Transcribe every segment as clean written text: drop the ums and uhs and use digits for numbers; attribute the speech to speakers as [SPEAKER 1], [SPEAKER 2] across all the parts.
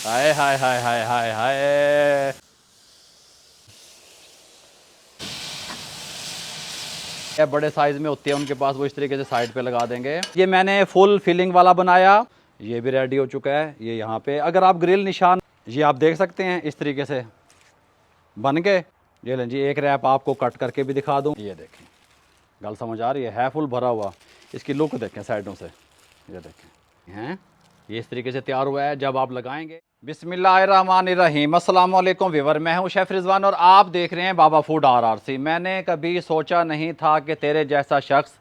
[SPEAKER 1] हाय हाय हाय हाय हाय हाय। ये बड़े साइज में होती है उनके पास, वो इस तरीके से साइड पे लगा देंगे। ये मैंने फुल फिलिंग वाला बनाया, ये भी रेडी हो चुका है। ये यहाँ पे अगर आप ग्रिल निशान ये आप देख सकते हैं इस तरीके से बन गए। ये लें जी, एक रैप आपको कट करके भी दिखा दूँ। ये देखें, गल समझ आ रही है फुल भरा हुआ। इसकी लुक देखें साइडों से, ये देखें हैं, ये इस तरीके से तैयार हुआ है। जब आप लगाएंगे, बिस्मिल्लाहिर्रहमानिर्रहीम, अस्सलाम वालेकुम व्यूअर, मैं हूं शेफ़ रिजवान और आप देख रहे हैं बाबा फूड RRC। मैंने कभी सोचा नहीं था कि तेरे जैसा शख्स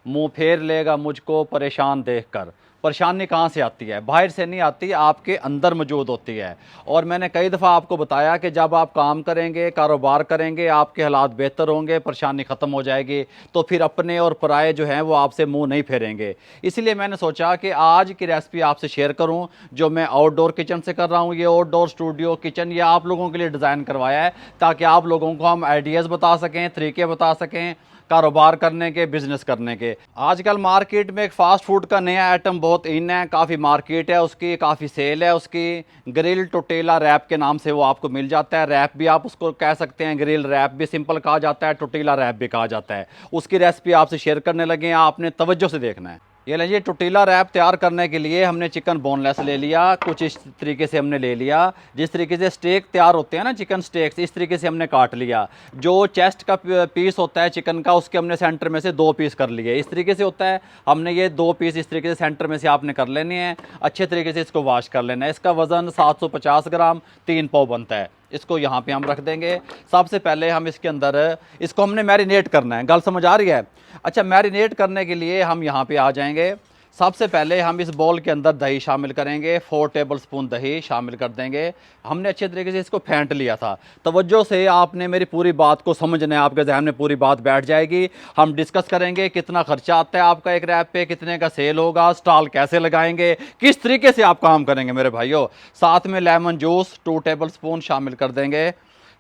[SPEAKER 1] मुंह फेर लेगा मुझको परेशान देखकर। परेशानी कहाँ से आती है? बाहर से नहीं आती, आपके अंदर मौजूद होती है। और मैंने कई दफ़ा आपको बताया कि जब आप काम करेंगे, कारोबार करेंगे, आपके हालात बेहतर होंगे, परेशानी ख़त्म हो जाएगी, तो फिर अपने और पराए जो हैं वो आपसे मुंह नहीं फेरेंगे। इसलिए मैंने सोचा कि आज की रेसिपी आपसे शेयर करूं, जो मैं आउटडोर किचन से कर रहा हूं। ये आउटडोर स्टूडियो किचन ये आप लोगों के लिए डिज़ाइन करवाया है, ताकि आप लोगों को हम आइडियाज़ बता सकें, तरीके बता सकें कारोबार करने के, बिजनेस करने के। आजकल मार्केट में एक फ़ास्ट फूड का नया आइटम बहुत इन है, काफ़ी मार्केट है उसकी, काफ़ी सेल है उसकी। ग्रिल टोटेला रैप के नाम से वो आपको मिल जाता है। रैप भी आप उसको कह सकते हैं, ग्रिल रैप भी सिंपल कहा जाता है, टोटेला रैप भी कहा जाता है। उसकी रेसिपी आपसे शेयर करने लगे हैं, आपने तवज्जो से देखना है। ये लीजिए, टोटेला रैप तैयार करने के लिए हमने चिकन बोनलेस ले लिया, कुछ इस तरीके से हमने ले लिया। जिस तरीके से स्टेक तैयार होते हैं ना, चिकन स्टेक्स, इस तरीके से हमने काट लिया। जो चेस्ट का पीस होता है चिकन का, उसके हमने सेंटर में से 2 पीस कर लिए। इस तरीके से होता है, हमने ये 2 पीस इस तरीके से सेंटर में से आपने कर लेने हैं। अच्छे तरीके से इसको वॉश कर लेना है। इसका वज़न 750 ग्राम 3 पाव बनता है। इसको यहाँ पे हम रख देंगे। सबसे पहले हम इसके अंदर इसको हमने मैरिनेट करना है। गल समझ आ रही है? अच्छा, मैरिनेट करने के लिए हम यहाँ पे आ जाएंगे। सबसे पहले हम इस बॉल के अंदर दही शामिल करेंगे, 4 टेबल स्पून दही शामिल कर देंगे। हमने अच्छे तरीके से इसको फेंट लिया था। तवज्जो से आपने मेरी पूरी बात को समझना है, आपके जहन में पूरी बात बैठ जाएगी। हम डिस्कस करेंगे कितना खर्चा आता है आपका एक रैप पे, कितने का सेल होगा, स्टॉल कैसे लगाएंगे, किस तरीके से आप काम करेंगे मेरे भाइयों। साथ में लेमन जूस 2 टेबल स्पून शामिल कर देंगे।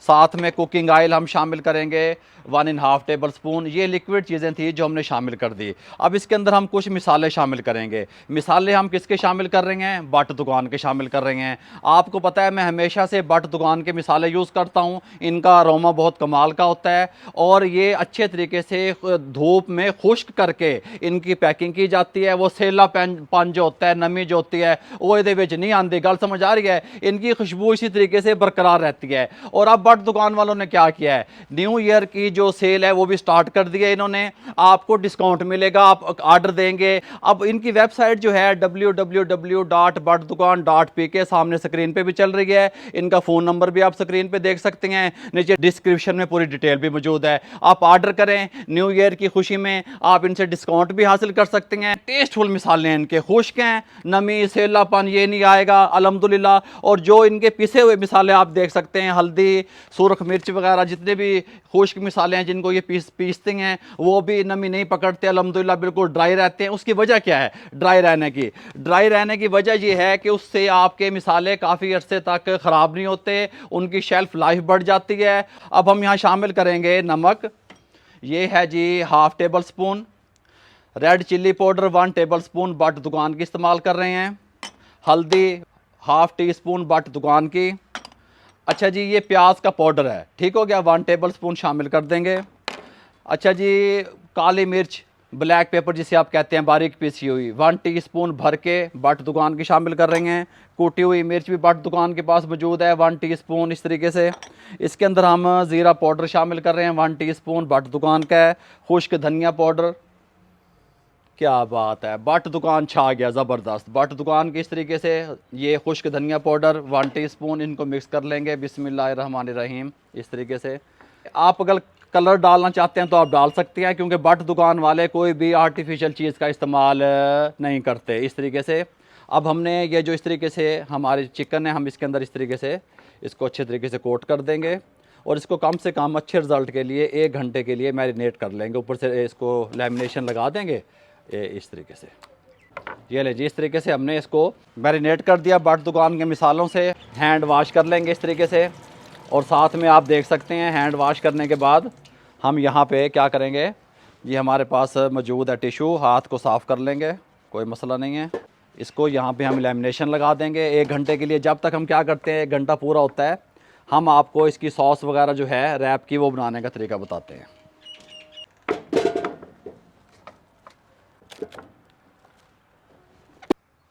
[SPEAKER 1] साथ में कुकिंग ऑयल हम शामिल करेंगे 1.5 टेबल स्पून। ये लिक्विड चीज़ें थी जो हमने शामिल कर दी। अब इसके अंदर हम कुछ मिसाले शामिल करेंगे। मिसाले हम किसके शामिल कर रहे हैं? बट दुकान के शामिल कर रहे हैं। आपको पता है मैं हमेशा से बट दुकान के मिसाले यूज़ करता हूँ। इनका अरोमा बहुत कमाल का होता है और ये अच्छे तरीके से धूप में खुश्क करके इनकी पैकिंग की जाती है। वो सेला पन जो होता है, नमी जो होती है, वो ये नहीं आती। गल समझ आ रही है? इनकी खुशबू इसी तरीके से बरकरार रहती है। और अब बट दुकान वालों ने क्या किया है, न्यू ईयर की जो सेल है वो भी स्टार्ट कर दी है इन्होंने। आपको डिस्काउंट मिलेगा, आप ऑर्डर देंगे। अब इनकी वेबसाइट जो है www.बटदुकान.pk सामने स्क्रीन पे भी चल रही है। इनका फ़ोन नंबर भी आप स्क्रीन पे देख सकते हैं, नीचे डिस्क्रिप्शन में पूरी डिटेल भी मौजूद है। आप ऑर्डर करें, न्यू ईयर की खुशी में आप इनसे डिस्काउंट भी हासिल कर सकते हैं। टेस्टफुल मिसालें इनके, खुश्क हैं, नमी सेलापन ये नहीं आएगा अल्हम्दुलिल्लाह। और जो इनके पिसे हुए मिसाले आप देख सकते हैं, हल्दी, सुरख मिर्च वगैरह, जितने भी खुश्क मिसाले हैं जिनको ये पीसते हैं, वो भी नमी नहीं पकड़ते अल्हम्दुलिल्लाह, बिल्कुल ड्राई रहते हैं। उसकी वजह क्या है ड्राई रहने की? ड्राई रहने की वजह ये है कि उससे आपके मिसाले काफ़ी अरसे तक ख़राब नहीं होते, उनकी शेल्फ लाइफ बढ़ जाती है। अब हम यहाँ शामिल करेंगे नमक, ये है जी 1/2 table spoon. Red chilli powder 1 table spoon but दुकान की इस्तेमाल कर रहे हैं। हल्दी 1/2 टी स्पून बट दुकान की। अच्छा जी, ये प्याज का पाउडर है, ठीक हो गया, 1 टेबल स्पून शामिल कर देंगे। अच्छा जी, काली मिर्च, ब्लैक पेपर जिसे आप कहते हैं, बारीक पीसी हुई 1 टीस्पून भर के बट दुकान की शामिल कर रहे हैं। कूटी हुई मिर्च भी बट दुकान के पास मौजूद है 1 टीस्पून इस तरीके से। इसके अंदर हम ज़ीरा पाउडर शामिल कर रहे हैं 1 टीस्पून बट दुकान का है। खुश्क धनिया पाउडर, क्या बात है, बट दुकान छा गया ज़बरदस्त। बट दुकान की इस तरीके से ये खुश्क धनिया पाउडर 1 टीस्पून, इनको मिक्स कर लेंगे बिस्मिल्लाहिर्रहमानिर्रहीम इस तरीके से। आप अगर कलर डालना चाहते हैं तो आप डाल सकते हैं, क्योंकि बट दुकान वाले कोई भी आर्टिफिशियल चीज़ का इस्तेमाल नहीं करते इस तरीके से। अब हमने ये जो इस तरीके से हमारे चिकन है, हम इसके अंदर इस तरीके से इसको अच्छे तरीके से कोट कर देंगे और इसको कम से कम अच्छे रिज़ल्ट के लिए 1 घंटे के लिए मैरिनेट कर लेंगे। ऊपर से इसको लेमिनेशन लगा देंगे इस तरीके से। ये ले जी, इस तरीके से हमने इसको मैरिनेट कर दिया बट दुकान के मिसालों से। हैंड वाश कर लेंगे इस तरीके से। और साथ में आप देख सकते हैं हैंड वाश करने के बाद हम यहाँ पे क्या करेंगे, ये हमारे पास मौजूद है टिशू, हाथ को साफ़ कर लेंगे, कोई मसला नहीं है। इसको यहाँ पे हम लैमिनेशन लगा देंगे 1 घंटे के लिए। जब तक हम क्या करते हैं 1 घंटा पूरा होता है, हम आपको इसकी सॉस वगैरह जो है रैप की वो बनाने का तरीका बताते हैं।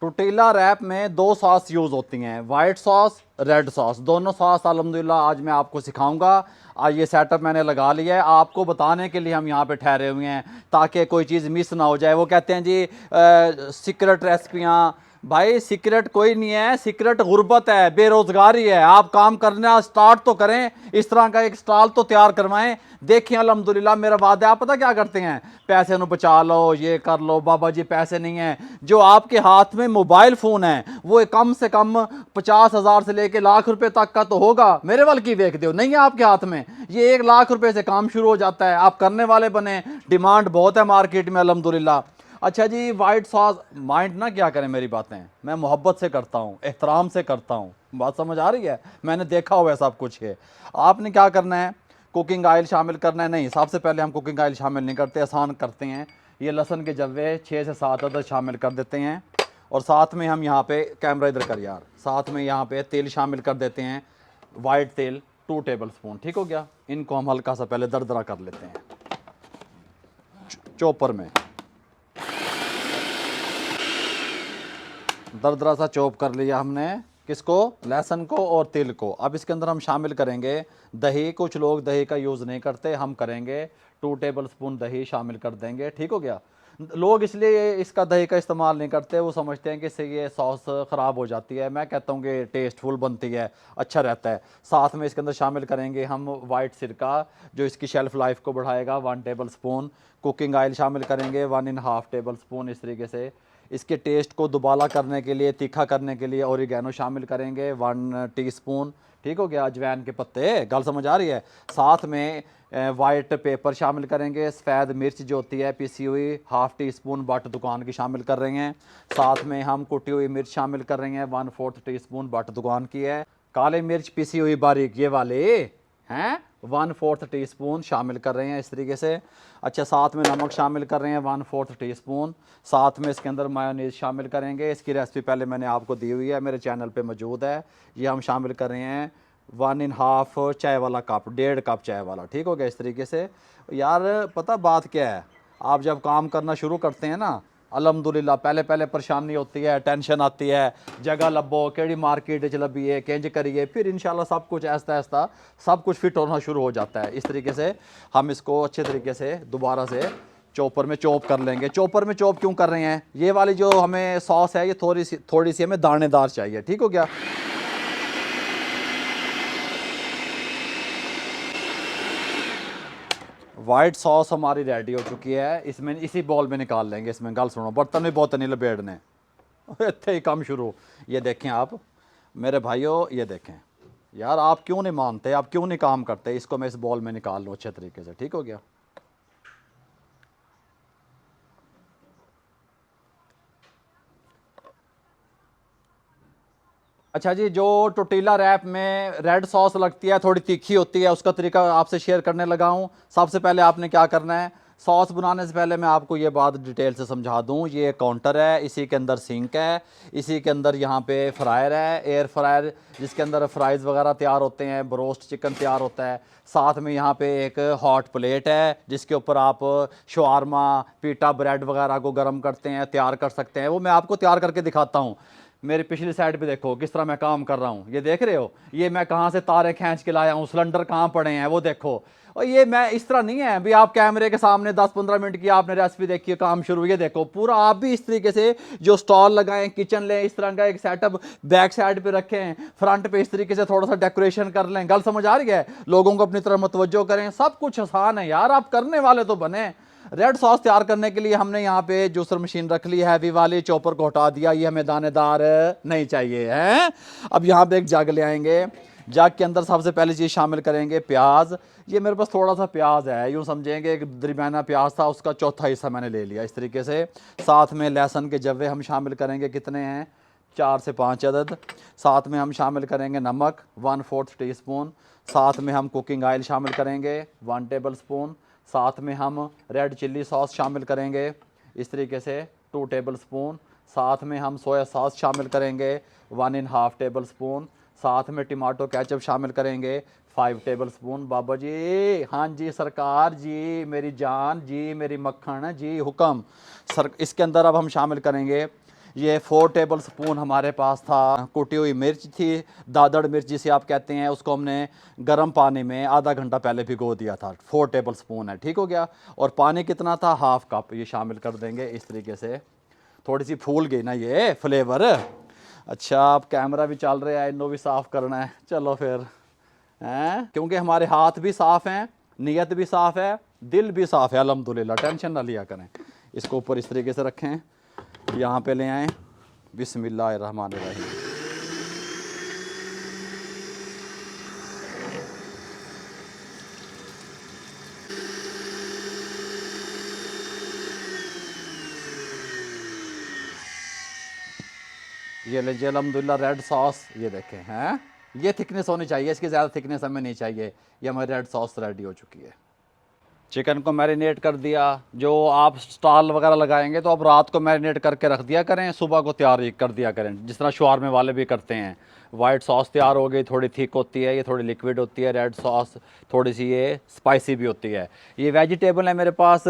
[SPEAKER 1] टोर्टिला रैप में 2 सॉस यूज़ होती हैं, वाइट सॉस, रेड सॉस। दोनों सॉस अल्हम्दुलिल्लाह आज मैं आपको सिखाऊंगा। आज ये सेटअप मैंने लगा लिया है, आपको बताने के लिए हम यहाँ पे ठहरे हुए हैं ताकि कोई चीज़ मिस ना हो जाए। वो कहते हैं जी सीक्रेट रेसिपियाँ, भाई सीक्रेट कोई नहीं है, सीक्रेट गुर्बत है, बेरोज़गारी है। आप काम करना स्टार्ट तो करें, इस तरह का एक स्टॉल तो तैयार करवाएं। देखिए अल्हम्दुलिल्लाह मेरा वादा है। आप पता क्या करते हैं, पैसे न बचा लो, ये कर लो, बाबा जी पैसे नहीं हैं। जो आपके हाथ में मोबाइल फ़ोन है वो कम से कम 50,000 से लेके लाख रुपए तक का तो होगा। मेरे वाल की देख दो, नहीं है आपके हाथ में, ये 1 लाख रुपए से काम शुरू हो जाता है। आप करने वाले बने, डिमांड बहुत है मार्केट में अल्हम्दुलिल्लाह। अच्छा जी, वाइट सॉस, माइंड ना क्या करें मेरी बातें, मैं मोहब्बत से करता हूँ, एहतराम से करता हूँ, बात समझ आ रही है, मैंने देखा हुआ है सब कुछ है। आपने क्या करना है, कुकिंग ऑयल शामिल करना है। नहीं, सबसे पहले हम कुकिंग ऑयल शामिल नहीं करते, आसान करते हैं। ये लहसुन के जव्वे 6 से 7 अदद शामिल कर देते हैं। और साथ में हम यहाँ पे, कैमरा इधर कर यार, साथ में यहाँ पे तेल शामिल कर देते हैं, वाइट तेल 2 टेबल स्पून। ठीक हो गया। इनको हम हल्का सा पहले दरदरा कर लेते हैं चॉपर में, दरदरा सा चॉप कर लिया हमने। किसको, लहसुन को और तिल को। अब इसके अंदर हम शामिल करेंगे दही। कुछ लोग दही का यूज़ नहीं करते, हम करेंगे 2 टेबल स्पून दही शामिल कर देंगे। ठीक हो गया। लोग इसलिए इसका दही का इस्तेमाल नहीं करते, वो समझते हैं कि इससे ये सॉस ख़राब हो जाती है। मैं कहता हूँ कि टेस्टफुल बनती है, अच्छा रहता है। साथ में इसके अंदर शामिल करेंगे हम वाइट सिरका, जो इसकी शेल्फ़ लाइफ को बढ़ाएगा, 1 टेबल स्पून। कुकिंग ऑयल शामिल करेंगे 1.5 टेबल स्पून। इस तरीके से इसके टेस्ट को दुबाला करने के लिए, तीखा करने के लिए ओरिगैनो शामिल करेंगे 1 टीस्पून। ठीक हो गया। अजवाइन के पत्ते, गल समझ आ रही है। साथ में वाइट पेपर शामिल करेंगे, सफ़ेद मिर्च जो होती है पिसी हुई 1/2 टीस्पून बट दुकान की शामिल कर रहे हैं। साथ में हम कुटी हुई मिर्च शामिल कर रहे हैं 1/4 टीस्पून बट दुकान की है। काली मिर्च पिसी हुई बारीक ये वाले हैं 1/4 टीस्पून शामिल कर रहे हैं इस तरीके से। अच्छा, साथ में नमक शामिल कर रहे हैं 1/4 टीस्पून। साथ में इसके अंदर मायोनीज़ शामिल करेंगे। इसकी रेसिपी पहले मैंने आपको दी हुई है, मेरे चैनल पे मौजूद है। ये हम शामिल कर रहे हैं 1.5 चाय वाला कप, 1.5 कप चाय वाला। ठीक हो गया। इस तरीके से यार पता बात क्या है, आप जब काम करना शुरू करते हैं ना, अल्हम्दुलिल्लाह पहले पहले परेशानी होती है, टेंशन आती है, जगह लभो, केड़ी मार्केट च लभीए, किंज करिए, फिर इंशाल्लाह सब कुछ ऐसा ऐसा सब कुछ फिट होना शुरू हो जाता है। इस तरीके से हम इसको अच्छे तरीके से दोबारा से चॉपर में चॉप कर लेंगे। चॉपर में चॉप क्यों कर रहे हैं, ये वाली जो हमें सॉस है ये थोड़ी सी हमें दानेदार चाहिए। ठीक हो गया। वाइट सॉस हमारी रेडी हो चुकी है, इसमें इसी बॉल में निकाल लेंगे। इसमें गल सुनो, बर्तन भी बहुत नहीं लपेटने, इतने ही काम शुरू। ये देखें आप मेरे भाइयों, ये देखें यार, आप क्यों नहीं मानते, आप क्यों नहीं काम करते। इसको मैं इस बॉल में निकाल लूँ अच्छे तरीके से। ठीक हो गया। अच्छा जी, जो टोर्टिला रैप में रेड सॉस लगती है, थोड़ी तीखी होती है, उसका तरीका आपसे शेयर करने लगा हूँ। सबसे पहले आपने क्या करना है, सॉस बनाने से पहले मैं आपको ये बात डिटेल से समझा दूँ। ये काउंटर है, इसी के अंदर सिंक है, इसी के अंदर यहाँ पे फ्रायर है, एयर फ्रायर, जिसके अंदर फ्राइज़ वगैरह तैयार होते हैं, ब्रोस्ट चिकन तैयार होता है। साथ में यहाँ पे एक हॉट प्लेट है जिसके ऊपर आप शवारमा, पीटा ब्रेड वगैरह को गर्म करते हैं, तैयार कर सकते हैं। वो मैं आपको तैयार करके दिखाता हूँ। मेरे पिछली साइड पे देखो किस तरह मैं काम कर रहा हूँ, ये देख रहे हो, ये मैं कहाँ से तारे खींच के लाया हूँ, सिलेंडर कहाँ पड़े हैं वो देखो। और ये मैं इस तरह नहीं है भी आप कैमरे के सामने 10-15 मिनट की आपने रेसिपी देखी है, काम शुरू, ये देखो पूरा आप भी इस तरीके से जो स्टॉल लगाएं, किचन लें, इस तरह का एक सेटअप बैक साइड पे रखें, फ्रंट पे इस तरीके से थोड़ा सा डेकोरेशन कर लें। गल समझ आ रही है, लोगों को अपनी तरफ मुतवज्जो करें, सब कुछ आसान है यार, आप करने वाले तो बने। रेड सॉस तैयार करने के लिए हमने यहाँ पे जूसर मशीन रख ली है, हैवी वाली, चॉपर को हटा दिया, ये हमें दानेदार नहीं चाहिए है। अब यहाँ पे एक जग ले आएंगे, जग के अंदर सबसे पहली चीज़ शामिल करेंगे प्याज। ये मेरे पास थोड़ा सा प्याज है, यूँ समझेंगे एक दरमियाना प्याज था, उसका चौथा हिस्सा मैंने ले लिया इस तरीके से। साथ में लहसुन के जव्वे हम शामिल करेंगे, कितने हैं, 4 से 5 अदद। साथ में हम शामिल करेंगे नमक 1/4 टीस्पून। साथ में हम कुकिंग ऑयल शामिल करेंगे 1 टेबल स्पून। साथ में हम रेड चिल्ली सॉस शामिल करेंगे इस तरीके से 2 टेबल स्पून। साथ में हम सोया सॉस शामिल करेंगे 1.5 टेबल स्पून, साथ में टमाटो केचप शामिल करेंगे 5 टेबल स्पून। बाबा जी, हाँ जी सरकार जी, मेरी जान जी, मेरी मक्खन जी, हुक्म सर। इसके अंदर अब हम शामिल करेंगे ये 4 टेबल स्पून हमारे पास था कुटी हुई मिर्च थी, दादड़ मिर्च जिसे आप कहते हैं, उसको हमने गर्म पानी में आधा घंटा पहले भिगो दिया था। 4 टेबल स्पून है, ठीक हो गया। और पानी कितना था, 1/2 कप, ये शामिल कर देंगे इस तरीके से। थोड़ी सी फूल गई ना ये फ्लेवर। अच्छा, अब कैमरा भी चल रहा है, इन्हों भी साफ़ करना है, चलो फिर हैं, क्योंकि हमारे हाथ भी साफ़ हैं, नीयत भी साफ़ है, दिल भी साफ़ है, अल्हम्दुलिल्लाह, टेंशन ना लिया करें। इसको ऊपर इस तरीके से रखें, यहाँ पे ले आएँ, बिस्मिल्लाहिर्रहमानिर्रहीम। ये लीजिए अल्हम्दुलिल्लाह रेड सॉस, ये देखें हैं, ये थिकनेस होनी चाहिए, इसकी ज़्यादा थिकनेस हमें नहीं चाहिए। ये हमारी रेड सॉस रेडी हो चुकी है। चिकन को मैरिनेट कर दिया। जो आप स्टॉल वगैरह लगाएंगे तो आप रात को मैरिनेट करके रख दिया करें, सुबह को तैयार कर दिया करें, जिस तरह शवारमे वाले भी करते हैं। वाइट सॉस तैयार हो गई, थोड़ी थिक होती है, ये थोड़ी लिक्विड होती है। रेड सॉस थोड़ी सी ये स्पाइसी भी होती है। ये वेजिटेबल है मेरे पास,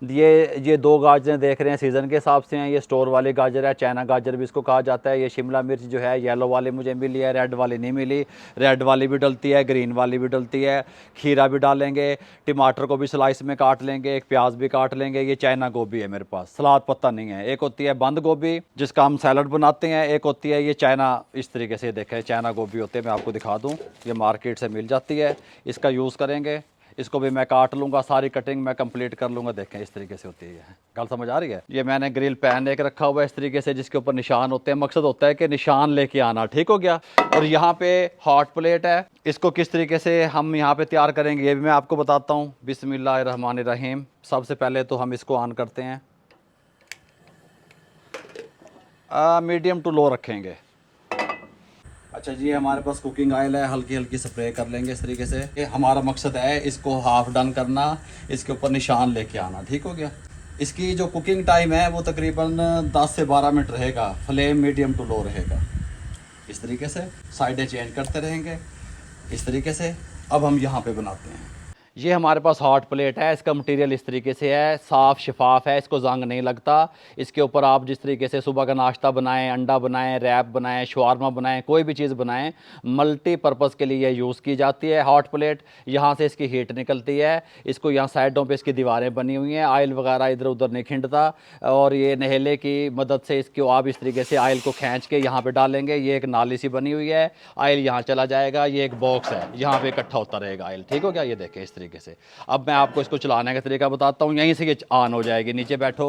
[SPEAKER 1] ये 2 गाजरें देख रहे हैं, सीज़न के हिसाब से हैं। ये स्टोर वाली गाजर है, चाइना गाजर भी इसको कहा जाता है। ये शिमला मिर्च जो है येलो वाली मुझे मिली है, रेड वाली नहीं मिली। रेड वाली भी डलती है, ग्रीन वाली भी डलती है। खीरा भी डालेंगे, टमाटर को भी स्लाइस में काट लेंगे, एक प्याज भी काट लेंगे। ये चाइना गोभी है मेरे पास, सलाद पत्ता नहीं है। एक होती है बंद गोभी जिसका हम सैलड बनाते हैं, एक होती है ये चाइना, इस तरीके से देखें चाइना गोभी होते हैं। मैं आपको दिखा दूं, ये मार्केट से मिल जाती है, इसका यूज़ करेंगे। इसको भी मैं काट लूँगा, सारी कटिंग मैं कंप्लीट कर लूँगा। देखें इस तरीके से होती है, गल समझ आ रही है। ये मैंने ग्रिल पैन एक रखा हुआ है इस तरीके से, जिसके ऊपर निशान होते हैं। मकसद होता है कि निशान लेके आना, ठीक हो गया। और यहाँ पे हॉट प्लेट है, इसको किस तरीके से हम यहाँ पे तैयार करेंगे ये भी मैं आपको बताता हूँ। बिस्मिल्लाहिर्रहमानिर्रहीम। सबसे पहले तो हम इसको ऑन करते हैं, मीडियम टू लो रखेंगे। अच्छा जी, हमारे पास कुकिंग ऑयल है, हल्की हल्की स्प्रे कर लेंगे इस तरीके से। ये हमारा मकसद है इसको हाफ डन करना, इसके ऊपर निशान लेके आना, ठीक हो गया। इसकी जो कुकिंग टाइम है वो तकरीबन 10 से 12 मिनट रहेगा। फ्लेम मीडियम टू लो रहेगा। इस तरीके से साइडें चेंज करते रहेंगे इस तरीके से। अब हम यहाँ पे बनाते हैं। ये हमारे पास हॉट प्लेट है, इसका मटेरियल इस तरीके से है, साफ़ शफाफ है, इसको जंग नहीं लगता। इसके ऊपर आप जिस तरीके से सुबह का नाश्ता बनाएं, अंडा बनाएं, रैप बनाएं, शवारमा बनाएं, कोई भी चीज़ बनाएं, मल्टीपर्पज़ के लिए यूज़ की जाती है हॉट प्लेट। यहाँ से इसकी हीट निकलती है, इसको यहाँ साइडों पे इसकी दीवारें बनी हुई हैं, आयल वगैरह इधर उधर नहीं खिंडता। और ये नहेले की मदद से इसको आप इस तरीके से आयल को खींच के यहाँ पर डालेंगे। ये एक नाली सी बनी हुई है, आयल यहाँ चला जाएगा। ये एक बॉक्स है, यहाँ पर इकट्ठा होता रहेगा आयल, ठीक हो गया। ये देखें इस तरीके से। अब मैं आपको इसको चलाने का तरीका बताता हूँ। यहीं से ये ऑन हो जाएगी, नीचे बैठो,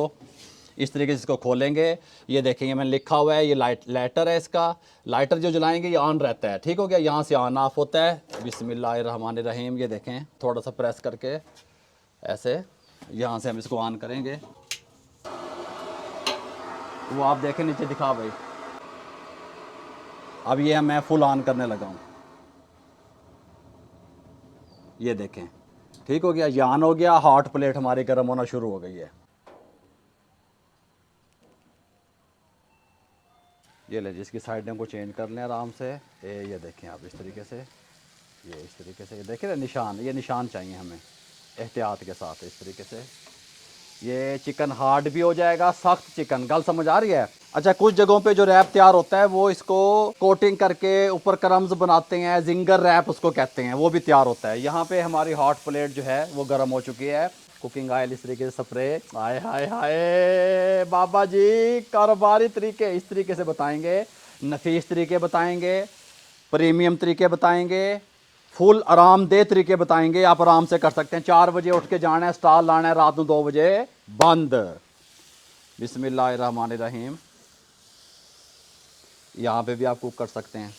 [SPEAKER 1] इस तरीके से इसको खोलेंगे। ये देखेंगे मैंने लिखा हुआ है, ये लाइटर है इसका। लाइटर जो जलाएंगे ये ऑन रहता है, ठीक हो गया। यहाँ से ऑन ऑफ होता है। बिस्मिल्लाहिर्रहमानिर्रहीम। ये देखें, थोड़ा सा प्रेस करके ऐसे यहाँ से हम इसको ऑन करेंगे। वो आप देखें नीचे दिखा भाई। अब ये मैं फुल ऑन करने लगा हूँ, ये देखें, ठीक हो गया। ये ऑन हो गया, हॉट प्लेट हमारी गर्म होना शुरू हो गई है। ये ले, जिसकी साइडें को चेंज कर लें आराम से। ये देखें आप इस तरीके से, ये इस तरीके से, ये देखें ना निशान, ये निशान चाहिए हमें एहतियात के साथ इस तरीके से। ये चिकन हार्ड भी हो जाएगा, सख्त चिकन, गल समझ आ रही है। अच्छा, कुछ जगहों पे जो रैप तैयार होता है वो इसको कोटिंग करके ऊपर क्रम्स बनाते हैं, जिंगर रैप उसको कहते हैं, वो भी तैयार होता है। यहाँ पे हमारी हॉट प्लेट जो है वो गर्म हो चुकी है। कुकिंग ऑयल इस तरीके से स्प्रे, हाय हाय हाय बाबा जी, कारोबारी तरीके इस तरीके से बताएंगे, नफीस तरीके बताएंगे, प्रीमियम तरीके बताएंगे, फुल आरामदेह तरीके बताएंगे। आप आराम से कर सकते हैं। 4 बजे उठ के जाना है, स्टॉल लाना है, रात को 2 बजे बंद। बिस्मिल्लाहिर्रहमानिर्रहीम। यहाँ पे भी आप कुक कर सकते हैं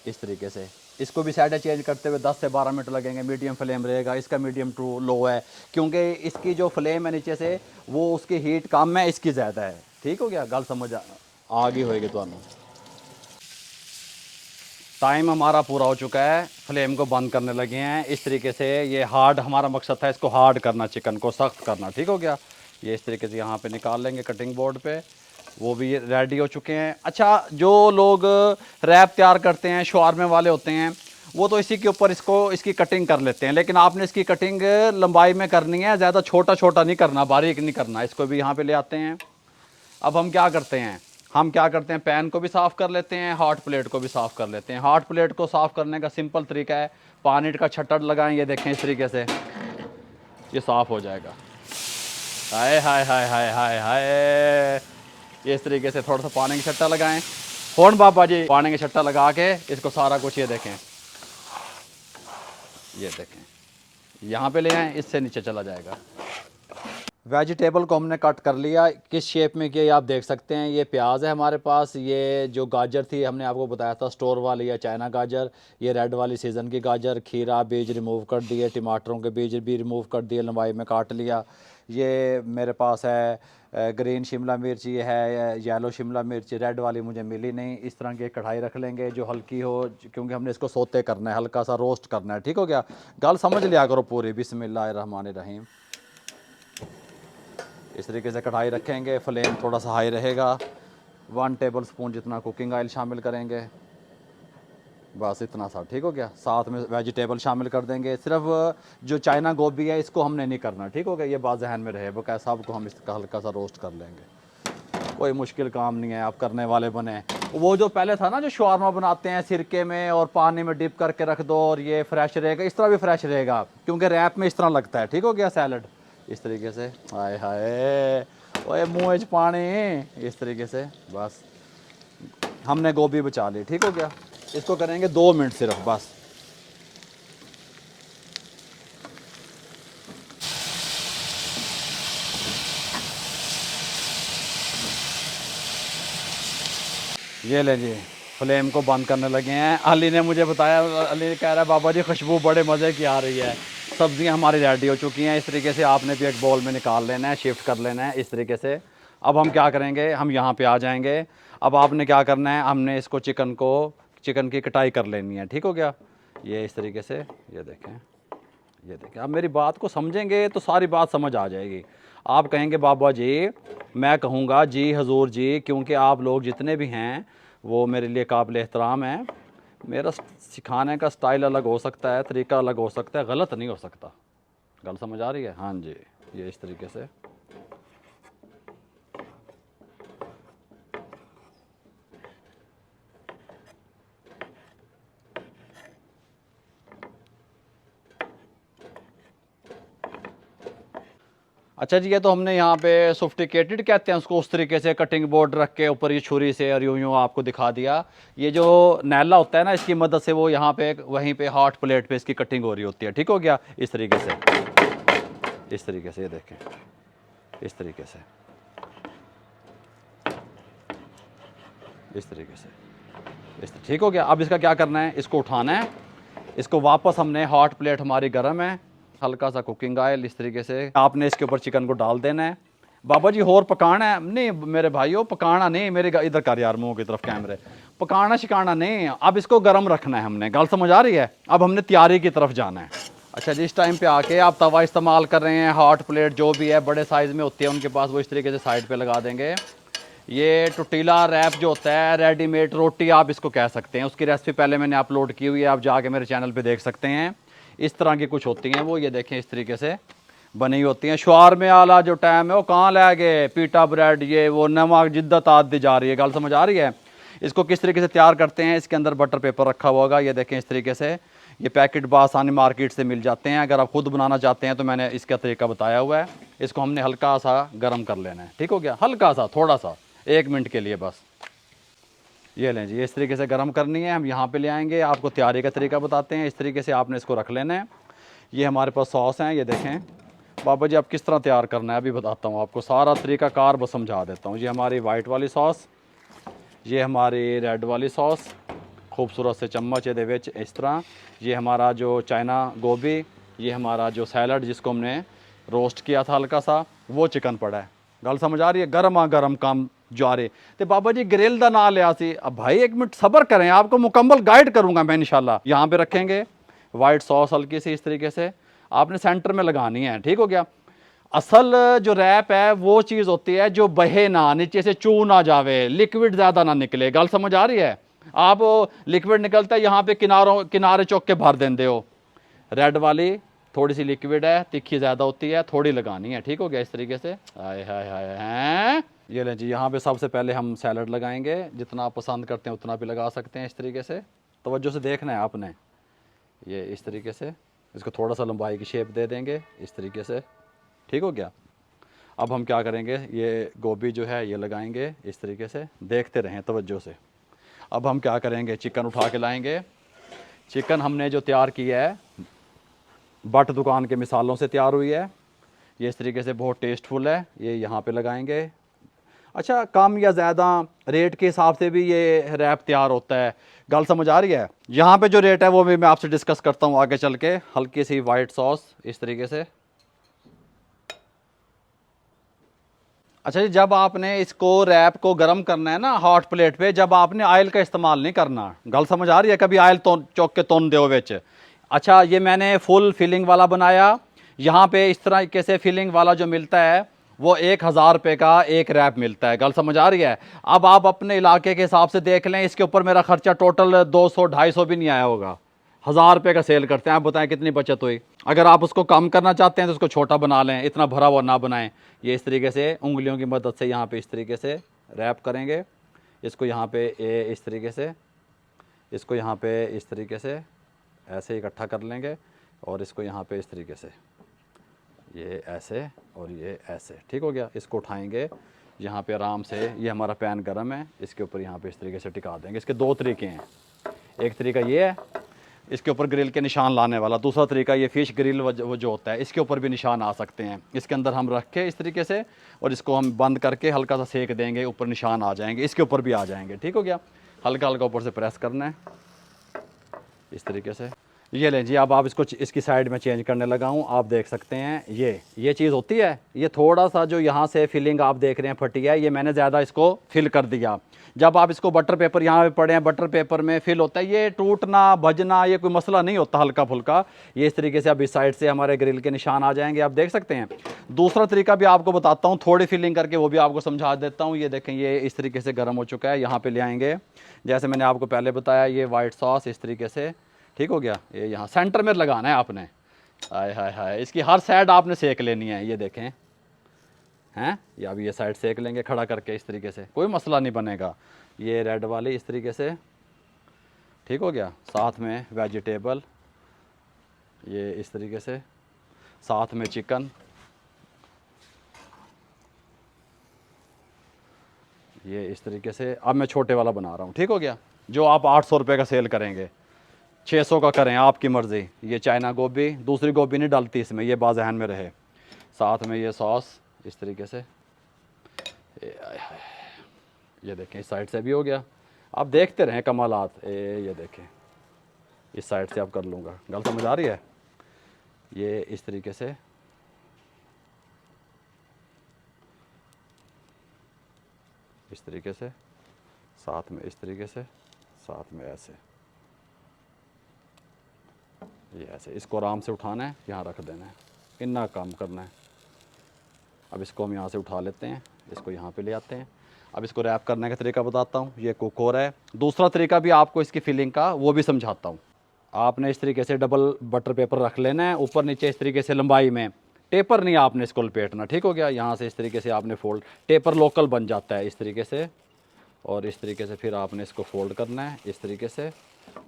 [SPEAKER 1] इस तरीके से। इसको भी साइडें चेंज करते हुए 10 से 12 मिनट लगेंगे। मीडियम फ्लेम रहेगा, इसका मीडियम टू लो है, क्योंकि इसकी जो फ्लेम है नीचे से वो उसकी हीट कम है, इसकी ज़्यादा है, ठीक हो गया। गल समझ आ गई होगी तो। टाइम हमारा पूरा हो चुका है, फ्लेम को बंद करने लगे हैं इस तरीके से। ये हार्ड हमारा मकसद था, इसको हार्ड करना, चिकन को सख्त करना, ठीक हो गया। ये इस तरीके से यहाँ पे निकाल लेंगे कटिंग बोर्ड पे। वो भी रेडी हो चुके हैं। अच्छा, जो लोग रैप तैयार करते हैं, शवारमे वाले होते हैं, वो तो इसी के ऊपर इसकी कटिंग कर लेते हैं, लेकिन आपने इसकी कटिंग लंबाई में करनी है, ज़्यादा छोटा छोटा नहीं करना, बारीक नहीं करना। इसको भी यहाँ पे ले आते हैं। अब हम क्या करते हैं, पैन को भी साफ़ कर लेते हैं, हॉट प्लेट को भी साफ़ कर लेते हैं। हॉट प्लेट को साफ़ करने का सिंपल तरीका है, पानी का छट्टा लगाएं, ये देखें इस तरीके से, ये साफ़ हो जाएगा। हाय हाय हाय हाय हाय हाय, ये इस तरीके से थोड़ा सा पानी का छट्टा लगाएं। कौन बाबा जी, पानी का छट्टा लगा के इसको सारा कुछ ये देखें यहाँ पे ले आएँ, इससे नीचे चला जाएगा। वेजिटेबल को हमने कट कर लिया, किस शेप में किया ये आप देख सकते हैं। ये प्याज है हमारे पास, ये जो गाजर थी हमने आपको बताया था स्टोर वाली या चाइना गाजर, ये रेड वाली सीज़न की गाजर, खीरा बीज रिमूव कर दिए, टमाटरों के बीज भी रिमूव कर दिए, लंबाई में काट लिया। ये मेरे पास है ग्रीन शिमला मिर्च, ये है येलो शिमला मिर्च, रेड वाली मुझे मिली नहीं। इस तरह की कढ़ाई रख लेंगे जो हल्की हो, क्योंकि हमने इसको सोते करना है, हल्का सा रोस्ट करना है। ठीक हो गया, गल समझ लिया करो पूरी। बिस्मिल्लाहिर्रहमानिर्रहीम। इस तरीके से कढ़ाई रखेंगे, फ्लेम थोड़ा सा हाई रहेगा। 1 टेबल स्पून जितना कुकिंग ऑयल शामिल करेंगे, बस इतना सा। ठीक हो गया, साथ में वेजिटेबल शामिल कर देंगे। सिर्फ जो चाइना गोभी है इसको हमने नहीं करना। ठीक हो गया, ये बात जहन में रहे, बकाया सब को हम इसका हल्का सा रोस्ट कर लेंगे। कोई मुश्किल काम नहीं है, आप करने वाले बने। वो जो पहले था ना, जो शवारमा बनाते हैं सिरके में और पानी में डिप करके रख दो और ये फ्रेश रहेगा, इस तरह भी फ्रेश रहेगा, क्योंकि रैप में इस तरह लगता है। ठीक हो गया, सैलड इस तरीके से, हाय हाय ओए मुँह च पानी, इस तरीके से। बस हमने गोभी बचा ली। ठीक हो गया, इसको करेंगे 2 मिनट सिर्फ, बस। ये ले जी, फ्लेम को बंद करने लगे हैं। अली ने मुझे बताया, अली कह रहा है बाबा जी खुशबू बड़े मज़े की आ रही है। सब्ज़ियाँ हमारी रेडी हो चुकी हैं। इस तरीके से आपने भी एक बाउल में निकाल लेना है, शिफ्ट कर लेना है इस तरीके से। अब हम क्या करेंगे, हम यहाँ पे आ जाएंगे। अब आपने क्या करना है, हमने इसको चिकन की कटाई कर लेनी है। ठीक हो गया, ये इस तरीके से, ये देखें। अब मेरी बात को समझेंगे तो सारी बात समझ आ जाएगी। आप कहेंगे बाबा जी, मैं कहूँगा जी हजूर जी, क्योंकि आप लोग जितने भी हैं वो मेरे लिए काबिल एहतराम है। मेरा सिखाने का स्टाइल अलग हो सकता है, तरीका अलग हो सकता है, गलत नहीं हो सकता। गल समझ आ रही है? हाँ जी, ये इस तरीके से। अच्छा जी, ये तो हमने यहाँ पे सोफिस्टिकेटेड कहते हैं उसको, उस तरीके से कटिंग बोर्ड रख के ऊपर ये छुरी से और यूँ आपको दिखा दिया। ये जो नैला होता है ना, इसकी मदद से वो यहाँ पे वहीं पे हॉट प्लेट पे इसकी कटिंग हो रही होती है। ठीक हो गया, इस तरीके से, ये देखें, इस तरीके से, ठीक हो गया। अब इसका क्या करना है, इसको उठाना है, इसको वापस हमने हॉट प्लेट हमारी गर्म है, हल्का सा कुकिंग ऑयल इस तरीके से आपने इसके ऊपर चिकन को डाल देना है। बाबा जी और पकाना है नहीं मेरे भाइयों, पकाना नहीं, मेरे इधर कर यार मुंह की तरफ कैमरे, पकाना शिकाना नहीं, अब इसको गर्म रखना है हमने। गल समझ आ रही है? अब हमने तैयारी की तरफ जाना है। अच्छा जी, इस टाइम पे आके आप तवा इस्तेमाल कर रहे हैं, हॉट प्लेट जो भी है बड़े साइज़ में होती है उनके पास, वो इस तरीके से साइड पर लगा देंगे। ये टोटीला रैप जो होता है, रेडीमेड रोटी आप इसको कह सकते हैं, उसकी रेसिपी पहले मैंने अपलोड की हुई है, आप जाके मेरे चैनल पे देख सकते हैं। इस तरह की कुछ होती हैं वो, ये देखें इस तरीके से बनी होती हैं। शवारमे वाला जो टाइम है वो कहाँ ले गए, पीटा ब्रेड, ये वो नमक जिद्दत आती जा रही है। गल समझ आ रही है? इसको किस तरीके से तैयार करते हैं, इसके अंदर बटर पेपर रखा हुआ होगा, ये देखें इस तरीके से। ये पैकेट बासानी मार्केट से मिल जाते हैं, अगर आप खुद बनाना चाहते हैं तो मैंने इसका तरीका बताया हुआ है। इसको हमने हल्का सा गर्म कर लेना है। ठीक हो गया, हल्का सा, थोड़ा सा, 1 मिनट के लिए बस। ये लें जी, इस तरीके से गर्म करनी है। हम यहाँ पे ले आएंगे, आपको तैयारी का तरीका बताते हैं। इस तरीके से आपने इसको रख लेना है। ये हमारे पास सॉस हैं, ये देखें। बाबा जी अब किस तरह तैयार करना है अभी बताता हूँ आपको, सारा तरीका कार बस समझा देता हूँ। ये हमारी वाइट वाली सॉस, ये हमारी रेड वाली सॉस, खूबसूरत से चम्मच ये विच इस तरह। ये हमारा जो चाइना गोभी, ये हमारा जो सैलड जिसको हमने रोस्ट किया था हल्का सा, वो चिकन पड़ा है। गल समझ आ रही है? गर्मा गर्म काम जा रहे तो बाबा जी ग्रिल का ना लिया सी। अब भाई 1 मिनट सब्र करें, आपको मुकम्मल गाइड करूंगा मैं इंशाल्लाह। यहाँ पे रखेंगे वाइट सॉस हल्की सी इस तरीके से, आपने सेंटर में लगानी है। ठीक हो गया। असल जो रैप है वो चीज़ होती है जो बहे ना, नीचे से चू ना जावे, लिक्विड ज़्यादा ना निकले। गल समझ आ रही है? आप लिक्विड निकलता है यहाँ पे किनारे चौक के भर देंगे हो। रेड वाली थोड़ी सी लिक्विड है, तिखी ज़्यादा होती है, थोड़ी लगानी है। ठीक हो गया? इस तरीके से हाय हाय हाय हैं। ये लें जी, यहाँ पे सबसे पहले हम सैलड लगाएंगे। जितना आप पसंद करते हैं उतना भी लगा सकते हैं। इस तरीके से तवज्जो से देखना है आपने। ये इस तरीके से इसको थोड़ा सा लंबाई की शेप दे देंगे इस तरीके से। ठीक हो गया? अब हम क्या करेंगे, ये गोभी जो है ये लगाएंगे इस तरीके से। देखते रहें तवज्जो से। अब हम क्या करेंगे, चिकन उठा के लाएंगे। चिकन हमने जो तैयार किया है बट दुकान के मिसालों से तैयार हुई है। ये इस तरीके से बहुत टेस्टफुल है। ये यहाँ पे लगाएंगे। अच्छा, कम या ज़्यादा रेट के हिसाब से भी ये रैप तैयार होता है। गल समझ आ रही है? यहाँ पे जो रेट है वो भी मैं आपसे डिस्कस करता हूँ आगे चल के। हल्की सी वाइट सॉस इस तरीके से। अच्छा जी, जब आपने इसको रैप को गर्म करना है ना हॉट प्लेट पे, जब आपने ऑयल का इस्तेमाल नहीं करना। गल समझ आ रही है? कभी ऑयल तो चौक के तोन दो विच। अच्छा, ये मैंने फुल फिलिंग वाला बनाया। यहाँ पे इस तरीके से फिलिंग वाला जो मिलता है वो 1000 रुपये का एक रैप मिलता है। गल समझ आ रही है? अब आप अपने इलाके के हिसाब से देख लें। इसके ऊपर मेरा खर्चा टोटल 200-250 भी नहीं आया होगा। 1000 रुपये का सेल करते हैं। आप बताएं कितनी बचत हुई। अगर आप उसको कम करना चाहते हैं तो उसको छोटा बना लें, इतना भरा हुआ ना बनाएं। ये इस तरीके से उंगलियों की मदद से यहाँ पे इस तरीके से रैप करेंगे। इसको यहाँ पे इस तरीके से, इसको यहाँ पे इस तरीके से ऐसे इकट्ठा कर लेंगे और इसको यहाँ पे इस तरीके से, ये ऐसे और ये ऐसे। ठीक हो गया? इसको उठाएंगे यहाँ पे आराम से। ये हमारा पैन गर्म है, इसके ऊपर यहाँ पे इस तरीके से टिका देंगे। इसके दो तरीके हैं। एक तरीका ये है इसके ऊपर ग्रिल के निशान लाने वाला। दूसरा तरीका ये फ़िश ग्रिल वो जो होता है, इसके ऊपर भी निशान आ सकते हैं। इसके अंदर हम रख के इस तरीके से और इसको हम बंद करके हल्का सा सेक देंगे, ऊपर निशान आ जाएंगे, इसके ऊपर भी आ जाएंगे। ठीक हो गया? हल्का हल्का ऊपर से प्रेस करना है इस तरीके से। ये लें जी, अब आप इसको इसकी साइड में चेंज करने लगा हूँ। आप देख सकते हैं ये चीज़ होती है। ये थोड़ा सा जो यहाँ से फिलिंग आप देख रहे हैं फटी है, ये मैंने ज़्यादा इसको फिल कर दिया। जब आप इसको बटर पेपर यहाँ पे पड़े हैं, बटर पेपर में फिल होता है, ये टूटना भजना ये कोई मसला नहीं होता, हल्का फुल्का। ये इस तरीके से अब इस साइड से हमारे ग्रिल के निशान आ जाएंगे, आप देख सकते हैं। दूसरा तरीका भी आपको बताता हूँ, थोड़ी फिलिंग करके वो भी आपको समझा देता हूँ। ये देखें, ये इस तरीके से गर्म हो चुका है। यहाँ पे ले आएंगे, जैसे मैंने आपको पहले बताया, ये वाइट सॉस इस तरीके से। ठीक हो गया? ये यहाँ सेंटर में लगाना है आपने। हाय हाय हाय, इसकी हर साइड आपने सेक लेनी है। ये देखें हैं, ये अभी ये साइड सेक लेंगे खड़ा करके इस तरीके से, कोई मसला नहीं बनेगा। ये रेड वाली इस तरीके से। ठीक हो गया? साथ में वेजिटेबल ये इस तरीके से, साथ में चिकन ये इस तरीके से। अब मैं छोटे वाला बना रहा हूँ। ठीक हो गया? जो आप 800 रुपये का सेल करेंगे, 600 का करें, आपकी मर्ज़ी। ये चाइना गोभी, दूसरी गोभी नहीं डालती इसमें, ये बाज़हन में रहे। साथ में ये सॉस इस तरीके से। ये देखें, इस साइड से भी हो गया। आप देखते रहें कमालात। ये देखें, इस साइड से आप कर लूँगा। गल समझ आ रही है? ये इस तरीके से, इस तरीके से, साथ में इस तरीके से, साथ में ऐसे, ये ऐसे। इसको आराम से उठाना है, यहाँ रख देना है, इतना काम करना है। अब इसको हम यहाँ से उठा लेते हैं, इसको यहाँ पे ले आते हैं। अब इसको रैप करने का तरीका बताता हूँ। ये कुक हो रहा है। दूसरा तरीका भी आपको इसकी फिलिंग का वो भी समझाता हूँ। आपने इस तरीके से डबल बटर पेपर रख लेना है, ऊपर नीचे इस तरीके से लंबाई में। टेपर नहीं आपने इसको लपेटना। ठीक हो गया? यहाँ से इस तरीके से आपने फोल्ड, टेपर लोकल बन जाता है इस तरीके से। और इस तरीके से फिर आपने इसको फोल्ड करना है इस तरीके से,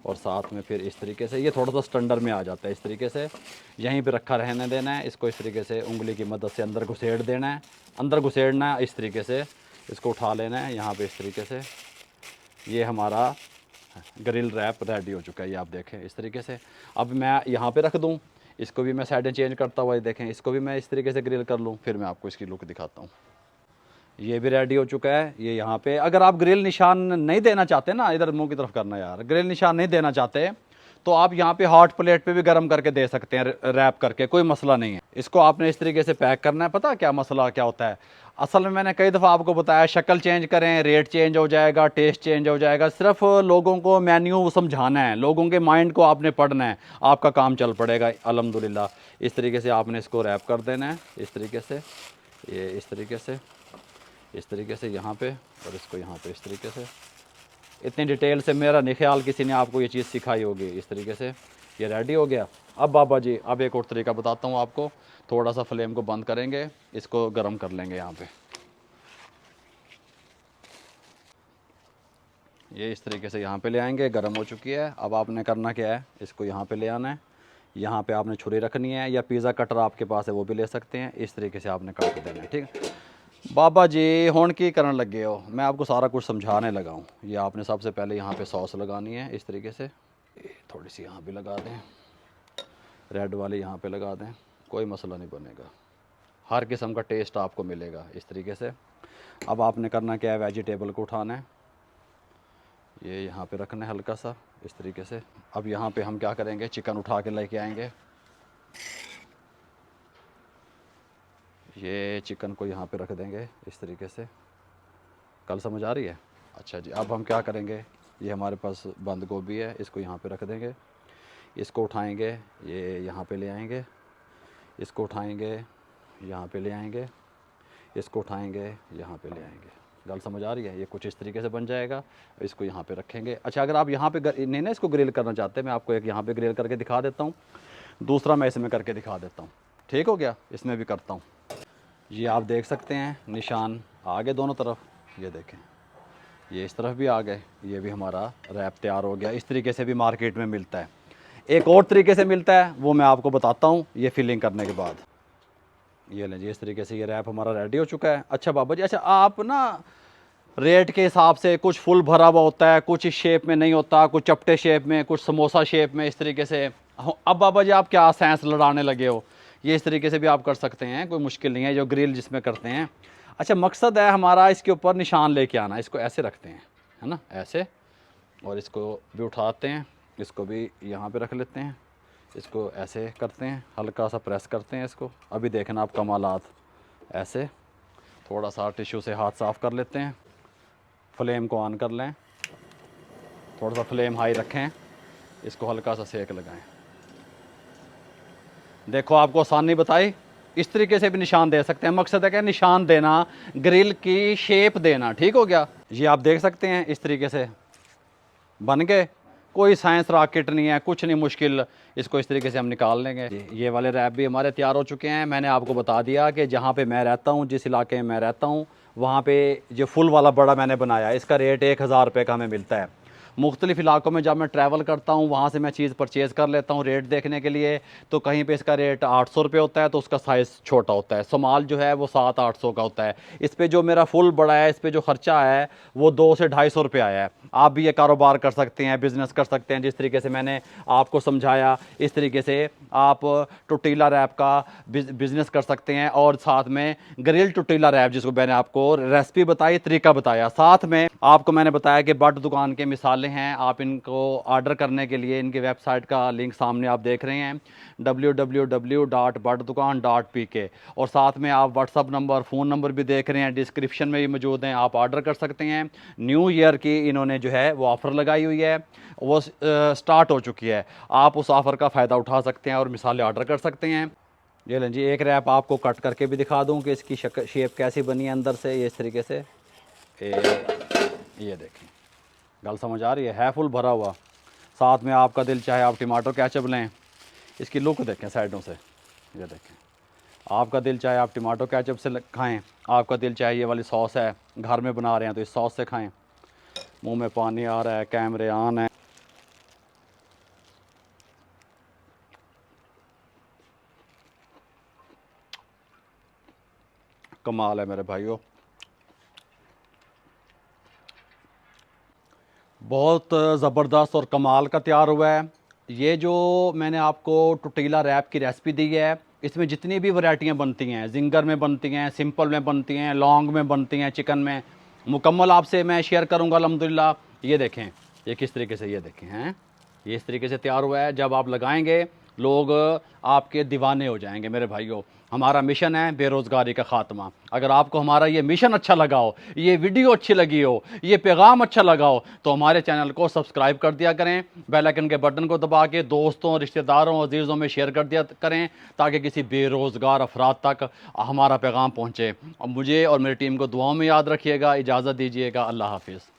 [SPEAKER 1] और साथ में फिर इस तरीके से। ये थोड़ा सा स्टैंडर्ड में आ जाता है इस तरीके से। यहीं पे रखा रहने देना है। इसको इस तरीके से उंगली की मदद से अंदर घुसेड़ देना है, अंदर घुसेड़ना है इस तरीके से। इसको उठा लेना है यहाँ पे इस तरीके से। ये हमारा ग्रिल रैप रेडी हो चुका है, ये आप देखें इस तरीके से। अब मैं यहाँ पे रख दूँ, इसको भी मैं साइडें चेंज करता हुआ देखें, इसको भी मैं इस तरीके से ग्रिल कर लूँ, फिर मैं आपको इसकी लुक दिखाता हूँ। ये भी रेडी हो चुका है। ये यहाँ पे अगर आप ग्रिल निशान नहीं देना चाहते ना, इधर मुंह की तरफ करना यार, ग्रिल निशान नहीं देना चाहते तो आप यहाँ पे हॉट प्लेट पे भी गर्म करके दे सकते हैं, रैप करके, कोई मसला नहीं है। इसको आपने इस तरीके से पैक करना है। पता क्या मसला क्या होता है, असल में मैंने कई दफ़ा आपको बताया, शक्ल चेंज करें, रेट चेंज हो जाएगा, टेस्ट चेंज हो जाएगा। सिर्फ लोगों को मेन्यू समझाना है, लोगों के माइंड को आपने पढ़ना है, आपका काम चल पड़ेगा अल्हम्दुलिल्लाह। इस तरीके से आपने इसको रैप कर देना है, इस तरीके से, ये इस तरीके से यहाँ पे, और इसको यहाँ पे इस तरीके से। इतनी डिटेल से मेरा नहीं ख्याल किसी ने आपको ये चीज़ सिखाई होगी। इस तरीके से ये रेडी हो गया। अब बाबा जी, अब एक और तरीका बताता हूँ आपको। थोड़ा सा फ्लेम को बंद करेंगे, इसको गर्म कर लेंगे यहाँ पे। ये इस तरीके से यहाँ पे ले आएंगे, गर्म हो चुकी है। अब आपने करना क्या है, इसको यहाँ पे ले आना है, यहाँ पे आपने छुरी रखनी है, या पिज़्ज़ा कटर आपके पास है वो भी ले सकते हैं। इस तरीके से आपने काट देना है, ठीक है। बाबा जी हुण की करन लगे हो, मैं आपको सारा कुछ समझाने लगा हूँ। ये आपने सबसे पहले यहाँ पे सॉस लगानी है, इस तरीके से। थोड़ी सी यहाँ भी लगा दें, रेड वाली यहाँ पे लगा दें, कोई मसला नहीं बनेगा, हर किस्म का टेस्ट आपको मिलेगा इस तरीके से। अब आपने करना क्या है, वेजिटेबल को उठाना है, ये यहाँ पे रखना है हल्का सा इस तरीके से। अब यहाँ पे हम क्या करेंगे, चिकन उठा के लेके आएंगे। ये चिकन को यहाँ पे रख देंगे इस तरीके से। कल समझ आ रही है? अच्छा जी। अब हम क्या करेंगे, ये हमारे पास बंद गोभी है, इसको यहाँ पे रख देंगे। इसको उठाएंगे, ये यहाँ पे ले आएंगे, इसको उठाएंगे, यहाँ पे ले आएंगे, इसको उठाएंगे, यहाँ पे ले आएंगे। गल समझ आ रही है? ये कुछ इस तरीके से बन जाएगा। इसको यहाँ पे रखेंगे। अच्छा, अगर आप यहाँ पे नहीं ना इसको ग्रिल करना चाहते, मैं आपको एक यहाँ पे ग्रिल करके दिखा देता हूँ, दूसरा मैं इसमें करके दिखा देता हूँ। ठीक हो गया? इसमें भी करता हूँ। ये आप देख सकते हैं निशान आ गए दोनों तरफ, ये देखें, ये इस तरफ भी आ गए। ये भी हमारा रैप तैयार हो गया। इस तरीके से भी मार्केट में मिलता है। एक और तरीके से मिलता है, वो मैं आपको बताता हूँ ये फिलिंग करने के बाद। ये लें जी, इस तरीके से ये रैप हमारा रेडी हो चुका है। अच्छा बाबा जी, अच्छा आप ना रेट के हिसाब से, कुछ फुल भरा हुआ होता है, कुछ इस शेप में नहीं होता, कुछ चपटे शेप में, कुछ समोसा शेप में, इस तरीके से। अब बाबा जी आप क्या साइंस लड़ाने लगे हो, ये इस तरीके से भी आप कर सकते हैं, कोई मुश्किल नहीं है, जो ग्रिल जिसमें करते हैं। अच्छा, मकसद है हमारा इसके ऊपर निशान लेके आना। इसको ऐसे रखते हैं, है ना, ऐसे, और इसको भी उठाते हैं, इसको भी यहाँ पे रख लेते हैं, इसको ऐसे करते हैं, हल्का सा प्रेस करते हैं इसको। अभी देखना आप कमालात, ऐसे थोड़ा सा टिश्यू से हाथ साफ़ कर लेते हैं, फ्लेम को ऑन कर लें, थोड़ा सा फ्लेम हाई रखें, इसको हल्का सा सेक लगाएं। देखो आपको आसानी बताई, इस तरीके से भी निशान दे सकते हैं। मकसद है क्या, निशान देना, ग्रिल की शेप देना। ठीक हो गया? ये आप देख सकते हैं इस तरीके से बन गए। कोई साइंस रॉकेट नहीं है, कुछ नहीं मुश्किल। इसको इस तरीके से हम निकाल लेंगे। ये वाले रैप भी हमारे तैयार हो चुके हैं। मैंने आपको बता दिया कि जहाँ पे मैं रहता हूँ, जिस इलाके में मैं रहता हूँ, वहाँ पे जो फुल वाला बड़ा मैंने बनाया, इसका रेट 1000 रुपये का हमें मिलता है। मुख्तलिफ़ इलाकों में जब मैं ट्रैवल करता हूँ, वहाँ से मैं चीज़ परचेज़ कर लेता हूँ रेट देखने के लिए। तो कहीं पे इसका रेट 800 रुपये होता है, तो उसका साइज़ छोटा होता है। समाल जो है वो 700-800 का होता है। इस पे जो मेरा फुल बड़ा है, इस पे जो ख़र्चा है वो 200 से 250 रुपये आया है। आप भी ये कारोबार कर सकते हैं, बिज़नेस कर सकते हैं, जिस तरीके से मैंने आपको समझाया। इस तरीके से आप टोटीला रैप का बिज़नेस कर सकते हैं, और साथ में ग्रिल टोटीला रैप, जिसको मैंने आपको रेसिपी बताई, तरीका बताया, साथ में आपको मैंने बताया कि बट दुकान के मिसालें हैं। आप इनको ऑर्डर करने के लिए इनके वेबसाइट का लिंक सामने आप देख रहे हैं, www.butdukan.pk, और साथ में आप व्हाट्सअप नंबर, फ़ोन नंबर भी देख रहे हैं, डिस्क्रिप्शन में भी मौजूद हैं, आप ऑर्डर कर सकते हैं। न्यू ईयर की इन्होंने जो है वो ऑफ़र लगाई हुई है, वो स्टार्ट हो चुकी है। आप उस ऑफ़र का फ़ायदा उठा सकते हैं और मिसालें ऑर्डर कर सकते हैं। ये लें जी, एक रैप आपको कट करके भी दिखा दूँ कि इसकी शेप कैसी बनी है अंदर से। ये इस तरीके से, ये देखें, गल समझ आ रही है फुल भरा हुआ। साथ में आपका दिल चाहे आप टमाटो केचप लें, इसकी लुक देखें साइडों से, ये देखें। आपका दिल चाहे आप टमाटो केचप से खाएं, आपका दिल चाहे ये वाली सॉस है, घर में बना रहे हैं तो इस सॉस से खाएं। मुंह में पानी आ रहा है, कैमरे ऑन है। कमाल है मेरे भाइयों, बहुत ज़बरदस्त और कमाल का तैयार हुआ है। ये जो मैंने आपको टोटीला रैप की रेसिपी दी है, इसमें जितनी भी वैरायटियाँ बनती हैं, जिंगर में बनती हैं, सिंपल में बनती हैं, लॉन्ग में बनती हैं, चिकन में, मुकम्मल आपसे मैं शेयर करूँगा अल्हम्दुलिल्लाह। ये देखें, ये किस तरीके से, ये देखें हैं, ये इस तरीके से तैयार हुआ है। जब आप लगाएंगे लोग आपके दीवाने हो जाएंगे। मेरे भाइयों, हमारा मिशन है बेरोज़गारी का ख़ात्मा। अगर आपको हमारा ये मिशन अच्छा लगा हो, ये वीडियो अच्छी लगी हो, ये पैगाम अच्छा लगा हो, तो हमारे चैनल को सब्सक्राइब कर दिया करें, बेल आइकन के बटन को दबा के दोस्तों, रिश्तेदारों, अजीज़ों में शेयर कर दिया करें, ताकि किसी बेरोज़गार अफराद तक हमारा पैगाम पहुँचे। और मुझे और मेरी टीम को दुआओं में याद रखिएगा। इजाज़त दीजिएगा। अल्लाह हाफिज़।